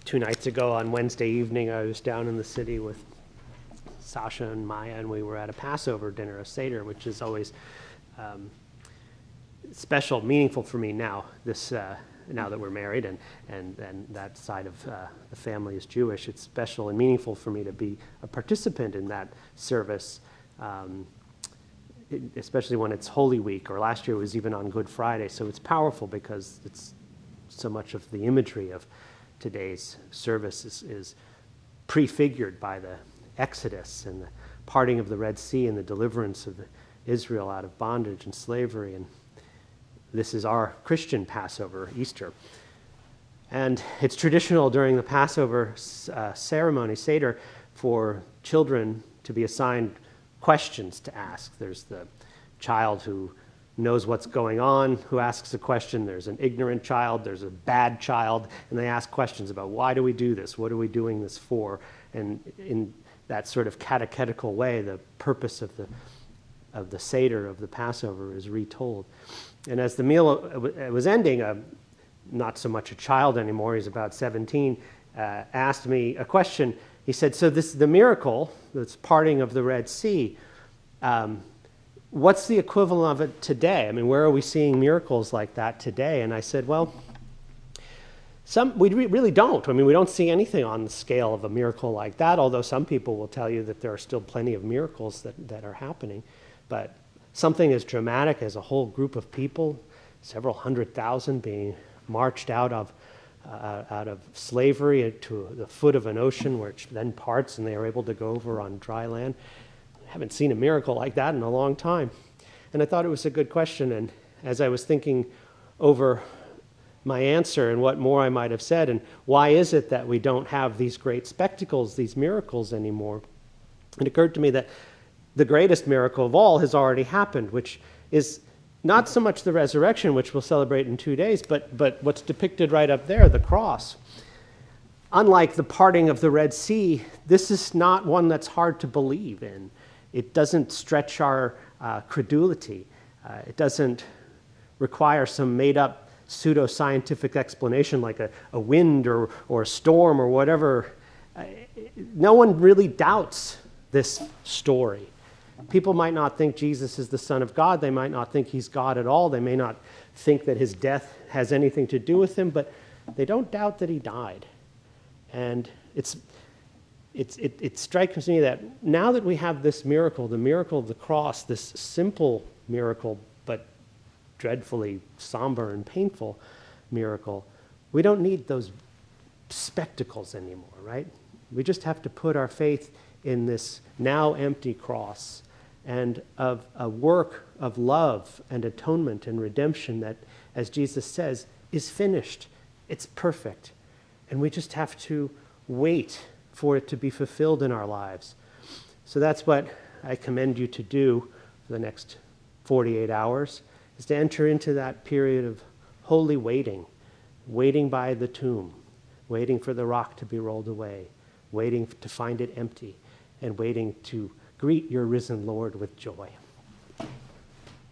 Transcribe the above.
2 nights ago on Wednesday evening, I was down in the city with Sasha and Maya, and we were at a Passover dinner, a Seder, which is always special, meaningful for me now. Now that we're married and that side of the family is Jewish, it's special and meaningful for me to be a participant in that service, especially when it's Holy Week, or last year it was even on Good Friday. So it's powerful because it's so much of the imagery of today's service is prefigured by the Exodus and the parting of the Red Sea and the deliverance of Israel out of bondage and slavery. And this is our Christian Passover, Easter. And it's traditional during the Passover ceremony, Seder, for children to be assigned questions to ask. There's the child who knows what's going on, who asks a question. There's an ignorant child. There's a bad child. And they ask questions about, why do we do this? What are we doing this for? And in that sort of catechetical way, the purpose of the Seder, of the Passover, is retold. And as the meal was ending, not so much a child anymore, he's about 17, asked me a question. He said, so this the miracle, this parting of the Red Sea, what's the equivalent of it today? I mean, where are we seeing miracles like that today? And I said, well, we really don't. I mean, we don't see anything on the scale of a miracle like that, although some people will tell you that there are still plenty of miracles that are happening. But something as dramatic as a whole group of people, several 100,000 being marched out of slavery to the foot of an ocean, which then parts and they are able to go over on dry land. I haven't seen a miracle like that in a long time. And I thought it was a good question. And as I was thinking over my answer and what more I might have said, and why is it that we don't have these great spectacles, these miracles anymore, it occurred to me that the greatest miracle of all has already happened, which is not so much the resurrection, which we'll celebrate in 2 days, but what's depicted right up there, the cross. Unlike the parting of the Red Sea, this is not one that's hard to believe in. It doesn't stretch our credulity. It doesn't require some made-up pseudo-scientific explanation like a wind or a storm or whatever. No one really doubts this story. People might not think Jesus is the Son of God. They might not think he's God at all. They may not think that his death has anything to do with him, but they don't doubt that he died. And it strikes me that now that we have this miracle, the miracle of the cross, this simple miracle, but dreadfully somber and painful miracle, we don't need those spectacles anymore, right? We just have to put our faith in this now empty cross and of a work of love and atonement and redemption that, as Jesus says, is finished. It's perfect. And we just have to wait for it to be fulfilled in our lives. So that's what I commend you to do for the next 48 hours, is to enter into that period of holy waiting, waiting by the tomb, waiting for the rock to be rolled away, waiting to find it empty, and waiting to greet your risen Lord with joy.